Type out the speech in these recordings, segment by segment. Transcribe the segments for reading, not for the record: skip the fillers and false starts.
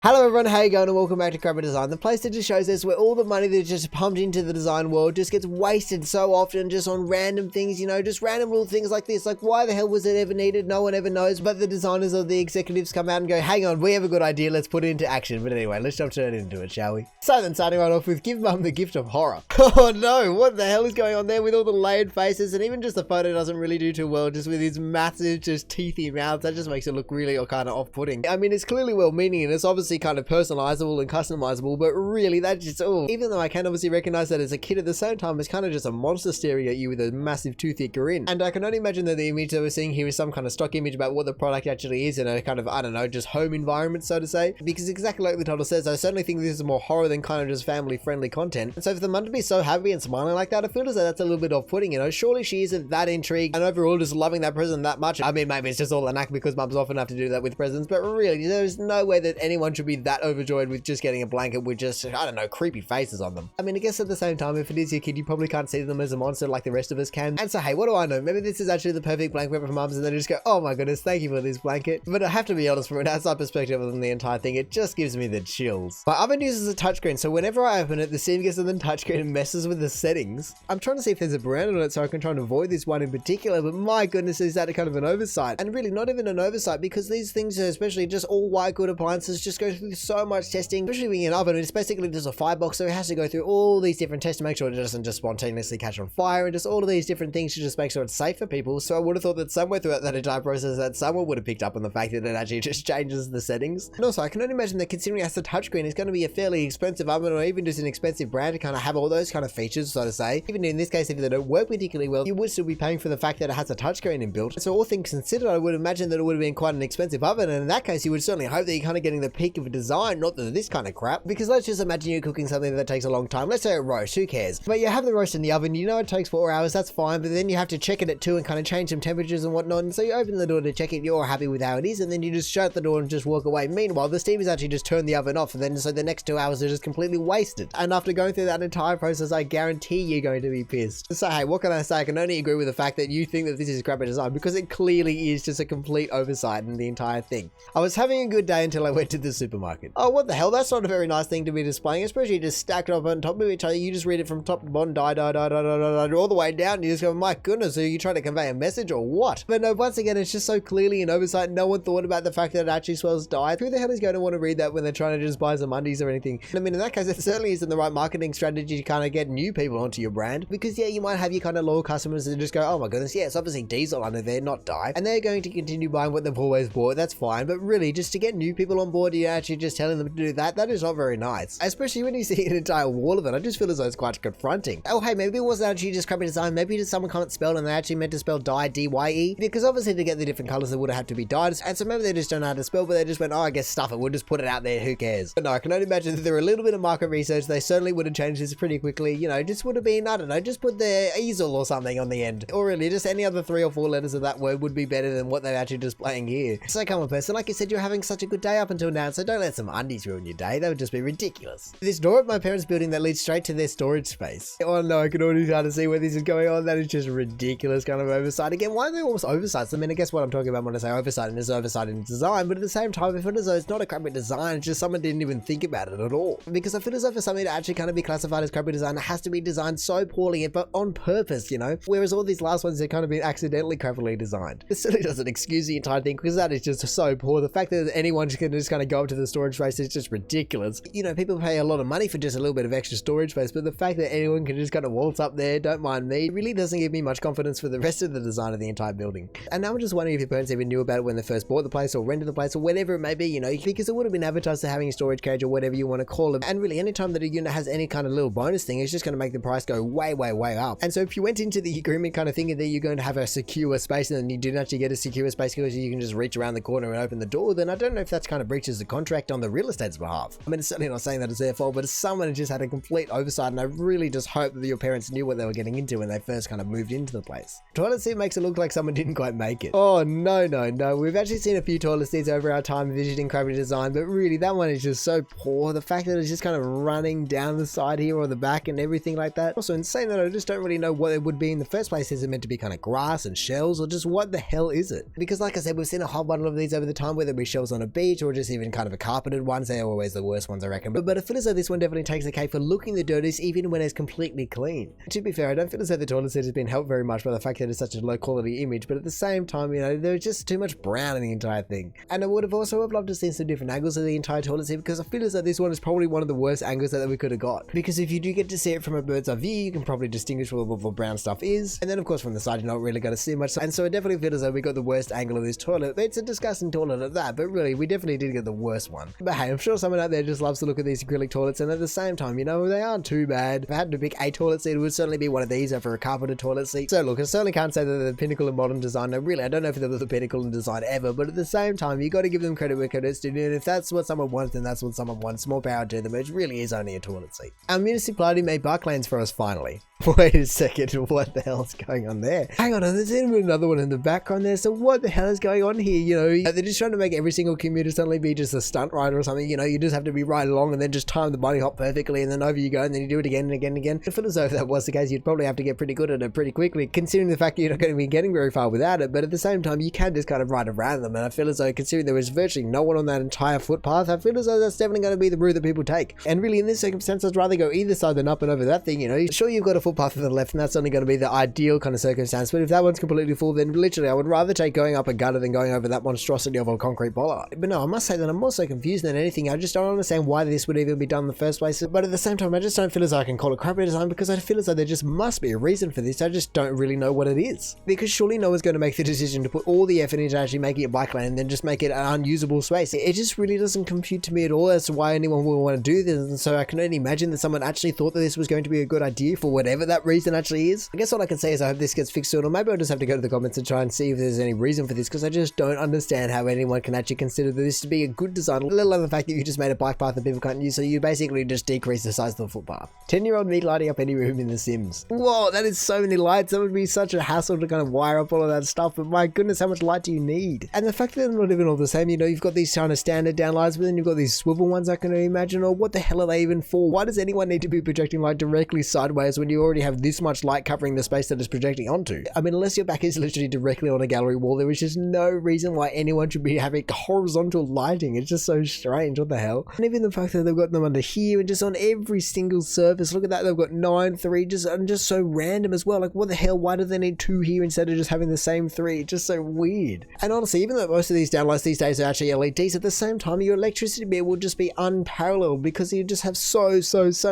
Hello everyone, how you going and welcome back to CrappyDesign, the place that just shows us where all the money that's just pumped into the design world just gets wasted so often just on random things, you know, just random little things like this. Like, why the hell was it ever needed? No one ever knows, but the designers or the executives come out and go, hang on, we have a good idea, let's put it into action. But anyway, let's jump straight into it, shall we? So then, starting right off with Give Mum the Gift of Horror. Oh no, what the hell is going on there with all the layered faces? And even just the photo doesn't really do too well, just with his massive, just teethy mouth. That just makes it look really kind of off-putting. I mean, it's clearly well-meaning and it's obviously kind of personalized and customizable, but really that's just even though I can obviously recognize that as a kid, at the same time it's kind of just a monster staring at you with a massive toothy grin. And I can only imagine that the image that we're seeing here is some kind of stock image about what the product actually is in a kind of, I don't know, just home environment, so to say, because exactly like the title says, I certainly think this is more horror than kind of just family friendly content. And so for the mum to be so happy and smiling like that, I feel as though that's a little bit off-putting, you know. Surely she isn't that intrigued and overall just loving that present that much. I mean, maybe it's just all an act because mums often have to do that with presents, but really there's no way that anyone should be that overjoyed with just getting a blanket with just, I don't know, creepy faces on them. I mean, I guess at the same time, if it is your kid, you probably can't see them as a monster like the rest of us can. And so, hey, what do I know? Maybe this is actually the perfect blanket for mums and they just go, oh my goodness, thank you for this blanket. But I have to be honest, from an outside perspective on the entire thing, it just gives me the chills. My oven uses a touchscreen, so whenever I open it, the scene gets on the touchscreen and messes with the settings. I'm trying to see if there's a brand on it so I can try and avoid this one in particular, but my goodness, is that kind of an oversight? And really not even an oversight, because these things, especially just all white good appliances, just go through so much testing, especially being an oven. It's basically just a firebox, so it has to go through all these different tests to make sure it doesn't just spontaneously catch on fire, and just all of these different things to just make sure it's safe for people. So I would have thought that somewhere throughout that entire process that someone would have picked up on the fact that it actually just changes the settings. And also I can only imagine that considering it's a touchscreen, it's going to be a fairly expensive oven or even just an expensive brand to kind of have all those kind of features, so to say. Even in this case, if they don't work particularly well, you would still be paying for the fact that it has a touchscreen inbuilt. So all things considered, I would imagine that it would have been quite an expensive oven, and in that case you would certainly hope that you're kind of getting the peak of a design, not this kind of crap. Because let's just imagine you're cooking something that takes a long time. Let's say a roast, who cares? But you have the roast in the oven, you know it takes 4 hours, that's fine, but then you have to check it at 2 and kind of change some temperatures and whatnot, and so you open the door to check it, you're happy with how it is, and then you just shut the door and just walk away. Meanwhile, the steam has actually just turned the oven off, and then so the next 2 hours are just completely wasted. And after going through that entire process, I guarantee you're going to be pissed. So hey, what can I say? I can only agree with the fact that you think that this is crappy design, because it clearly is just a complete oversight in the entire thing. I was having a good day until I went to the supermarket. Oh, what the hell? That's not a very nice thing to be displaying, especially just stacked up on top of each other. You just read it from top to bottom, all the way down. You just go, my goodness, are you trying to convey a message or what? But no, once again, it's just so clearly an oversight. No one thought about the fact that it actually spells dye. Who the hell is going to want to read that when they're trying to just buy some undies or anything? I mean, in that case, it certainly isn't the right marketing strategy to kind of get new people onto your brand, because yeah, you might have your kind of loyal customers that just go, oh my goodness, yeah, it's obviously diesel under there, not dye, and they're going to continue buying what they've always bought. That's fine, but really, just to get new people on board, you're actually just telling them to do that. That is not very nice, especially when you see an entire wall of it. I just feel as though it's quite confronting. Oh hey, maybe it wasn't actually just crappy design, maybe just someone can't spell and they actually meant to spell dye, D-Y-E, because obviously to get the different colors they would have to be dyed, and so maybe they just don't know how to spell, but they just went, oh, I guess stuff it, we'll just put it out there, who cares? But no, I can only imagine that there were a little bit of market research. They certainly would have changed this pretty quickly, you know, just would have been, I don't know, just put the easel or something on the end, or really just any other 3 or 4 letters of that word would be better than what they're actually displaying here. So come on person, like you said, you're having such a good day up until now, so don't let some undies ruin your day. That would just be ridiculous. This door at my parents' building that leads straight to their storage space. Oh no, I can already start to see where this is going on. That is just ridiculous kind of oversight. Again, why are they almost oversights? I mean, I guess what I'm talking about when I say oversight is oversight in design, but at the same time, I feel as though it's not a crappy design, it's just someone didn't even think about it at all. Because I feel as though for something to actually kind of be classified as crappy design, it has to be designed so poorly, but on purpose, you know? Whereas all these last ones, they're kind of been accidentally crappily designed. This certainly doesn't excuse the entire thing, because that is just so poor. The fact that anyone can just kind of go up to the storage space is just ridiculous. You know, people pay a lot of money for just a little bit of extra storage space, but the fact that anyone can just kind of waltz up there, don't mind me, really doesn't give me much confidence for the rest of the design of the entire building. And now I'm just wondering if your parents even knew about it when they first bought the place or rented the place or whatever it may be, you know, because it would have been advertised as having a storage cage or whatever you want to call it. And really, anytime that a unit has any kind of little bonus thing, it's just going to make the price go way, way, way up. And so if you went into the agreement kind of thinking that you're going to have a secure space and then you didn't actually get a secure space because you can just reach around the corner and open the door, then I don't know if that's kind of breaches the contract on the real estate's behalf. I mean, it's certainly not saying that it's their fault, but it's someone who just had a complete oversight, and I really just hope that your parents knew what they were getting into when they first kind of moved into the place. Toilet seat makes it look like someone didn't quite make it. Oh no, no, no. We've actually seen a few toilet seats over our time visiting Crappy Design, but really that one is just so poor. The fact that it's just kind of running down the side here or the back and everything like that. Also insane that I just don't really know what it would be in the first place. Is it meant to be kind of grass and shells, or just what the hell is it? Because like I said, we've seen a whole bundle of these over the time, whether it be shells on a beach or just even kind kind of a carpeted ones. They're always the worst ones, I reckon. But I feel as though this one definitely takes the cake for looking the dirtiest even when it's completely clean. To be fair, I don't feel as though the toilet seat has been helped very much by the fact that it's such a low quality image, but at the same time, you know, there's just too much brown in the entire thing. And I would have also loved to see some different angles of the entire toilet seat, because I feel as though this one is probably one of the worst angles that we could have got. Because if you do get to see it from a bird's eye view, you can probably distinguish what the brown stuff is. And then of course from the side, you're not really going to see much. And so I definitely feel as though we got the worst angle of this toilet. It's a disgusting toilet at that, but really, we definitely did get the worst one. But hey, I'm sure someone out there just loves to look at these acrylic toilets, and at the same time, you know, they aren't too bad. If I had to pick a toilet seat, it would certainly be one of these over a carpeted toilet seat. So look, I certainly can't say that they're the pinnacle of modern design. No, really, I don't know if they're the pinnacle in design ever, but at the same time, you got to give them credit where credit's due, and if that's what someone wants, then that's what someone wants. More power to them. It really is only a toilet seat. Our municipality made Bucklands for us finally. Wait a second, what the hell is going on there? Hang on, there's even another one in the background there, so what the hell is going on here? You know, they're just trying to make every single commuter suddenly be just a stunt rider or something. You know, you just have to be right along and then just time the bunny hop perfectly, and then over you go, and then you do it again and again and again. I feel as though if that was the case, you'd probably have to get pretty good at it pretty quickly, considering the fact that you're not going to be getting very far without it, but at the same time, you can just kind of ride around them, and I feel as though, considering there was virtually no one on that entire footpath, I feel as though that's definitely going to be the route that people take. And really, in this circumstance, I'd rather go either side than up and over that thing, you know. Sure, you've got a footpath to the left, and that's only going to be the ideal kind of circumstance, but if that one's completely full, then literally I would rather take going up a gutter than going over that monstrosity of a concrete bollard. But no, I must say that I'm more so confused than anything. I just don't understand why this would even be done in the first place, but at the same time, I just don't feel as though I can call it crappy design, because I feel as though there just must be a reason for this. I just don't really know what it is, because surely no one's going to make the decision to put all the effort into actually making it bike lane and then just make it an unusable space. It just really doesn't compute to me at all as to why anyone would want to do this, and so I can only imagine that someone actually thought that this was going to be a good idea for whatever that reason actually is. I guess all I can say is I hope this gets fixed soon, or maybe I'll just have to go to the comments and try and see if there's any reason for this, because I just don't understand how anyone can actually consider this to be a good design, let alone the fact that you just made a bike path that people can't use, so you basically just decrease the size of the footpath. 10-year-old me lighting up any room in The Sims. Whoa, that is so many lights. That would be such a hassle to kind of wire up all of that stuff, but my goodness, how much light do you need? And the fact that they're not even all the same, you know, you've got these kind of standard down lights, but then you've got these swivel ones I can imagine, or what the hell are they even for? Why does anyone need to be projecting light directly sideways when you already have this much light covering the space that it's projecting onto? I mean, unless your back is literally directly on a gallery wall, there is just no reason why anyone should be having horizontal lighting. It's just so strange. What the hell? And even the fact that they've got them under here and just on every single surface. Look at that. They've got 9, 3, just so random as well. Like, what the hell? Why do they need 2 here instead of just having the same 3? It's just so weird. And honestly, even though most of these downlights these days are actually LEDs, at the same time, your electricity bill will just be unparalleled because you just have so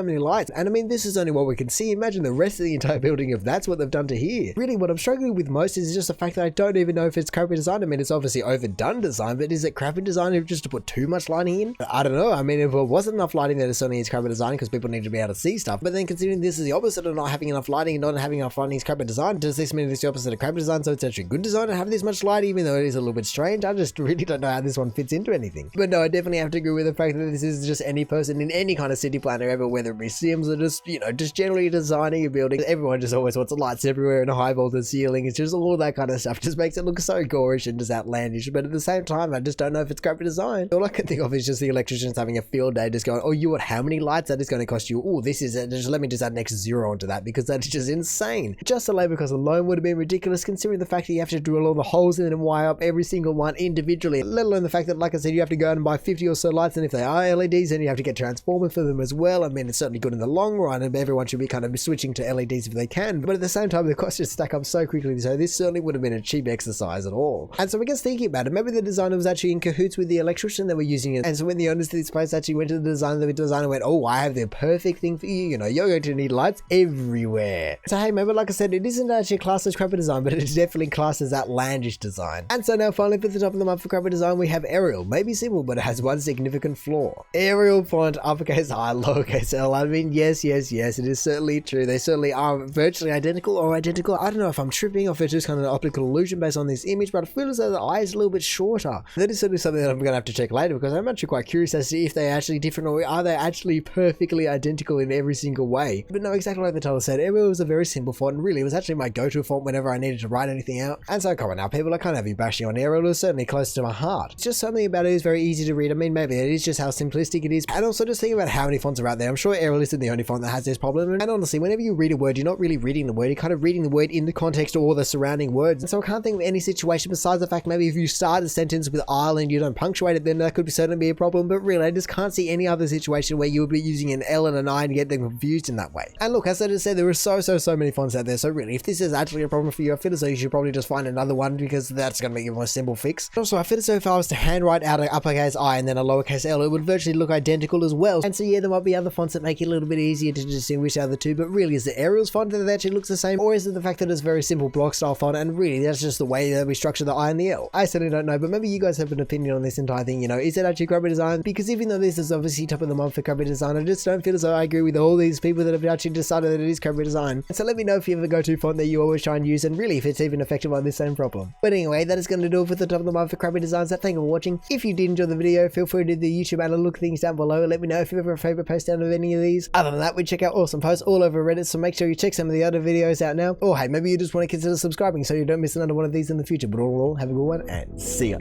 many lights. And I mean, this is only what we can see. Imagine the rest of the entire building if that's what they've done to here. Really, what I'm struggling with most is just the fact that I don't even know if it's crappy design. I mean, it's obviously overdone design, but is it crappy design just to put too much lighting in? I don't know. I mean, if it wasn't enough lighting, then it certainly is crappy design because people need to be able to see stuff. But then considering this is the opposite of not having enough lighting and not having enough lighting is crappy design, does this mean it's the opposite of crappy design, so it's actually good design to have this much light, even though it is a little bit strange? I just really don't know how this one fits into anything. But no, I definitely have to agree with the fact that this is just any person in any kind of city planner ever, whether it be Sims or just, you know, just generally designing a building. Everyone just always wants lights everywhere and a high voltage ceiling. It's just all that kind of stuff. Just makes it look so gorish and just outlandish. But at the same time, I just don't know if it's crappy design. All I can think of is just the electricians having a field day, just going, oh, you want how many lights? That is going to cost you. Oh, this is it. Just let me just add an extra 0 onto that because that is just insane. Just the labor cost alone would have been ridiculous, considering the fact that you have to drill all the holes in it and wire up every single one individually. Let alone the fact that, like I said, you have to go out and buy 50 or so lights, and if they are LEDs, then you have to get transformers for them as well. I mean, it's certainly good in the long run, and everyone should be kind of switching to LEDs if they can. But at the same time, the costs just stack up so quickly, so this certainly would have been a cheap exercise at all. And so I guess thinking about it, maybe the designer was actually in cahoots with the electrician that were using it. And so when the owners of this place actually went to the designer went, oh, I have the perfect thing for you. You know, you're going to need lights everywhere. So hey, maybe like I said, it isn't actually classed as crappy design, but it's definitely classed as outlandish design. And so now finally for the top of the month for crappy design, we have Arial. Maybe simple, but it has one significant flaw. Arial font, uppercase I, lowercase l. I mean, yes, it is certainly true. They certainly are virtually identical or identical. I don't know if I'm tripping or if it's just kind of an optical illusion based on this image, but I feel as though the eye is a little bit shorter. That is certainly something that I'm going to have to check later because I'm actually quite curious as to if they're actually different or are they actually perfectly identical in every single way. But no, exactly like the title said, Arial was a very simple font and really it was actually my go-to font whenever I needed to write anything out. And so come on now people, I can't have you bashing on Arial. It was certainly close to my heart. It's just something about it is very easy to read. I mean, maybe it is just how simplistic it is. And also just think about how many fonts are out there. I'm sure Arial isn't the only font that has this problem. And honestly, when whenever you read a word, you're not really reading the word, you're kind of reading the word in the context of all the surrounding words. And so I can't think of any situation besides the fact maybe if you start a sentence with Ireland, you don't punctuate it, then that could certainly be a problem. But really, I just can't see any other situation where you would be using an L and an I and get them confused in that way. And look, as I just said, there are so many fonts out there. So really, if this is actually a problem for you, I feel as though you should probably just find another one, because that's going to make it a more simple fix. Also, I feel as though if I was to handwrite out an uppercase I and then a lowercase L, it would virtually look identical as well. And so yeah, there might be other fonts that make it a little bit easier to distinguish out of the two, but really, is it Arial's font that actually looks the same, or is it the fact that it's very simple block style font and really that's just the way that we structure the I and the L? I certainly don't know, but maybe you guys have an opinion on this entire thing. You know, is it actually CrappyDesign? Because even though this is obviously top of the month for CrappyDesign, I just don't feel as though I agree with all these people that have actually decided that it is CrappyDesign. And so let me know if you have a go-to font that you always try and use, and really if it's even effective on this same problem. But anyway, that is going to do it for the top of the month for CrappyDesign. So thank you for watching. If you did enjoy the video, feel free to do the YouTube and look things down below. Let me know if you have a favorite post out of any of these. Other than that, we check out awesome posts all over Reddit, so make sure you check some of the other videos out now. Or hey, maybe you just want to consider subscribing so you don't miss another one of these in the future. But overall, have a good one and see ya.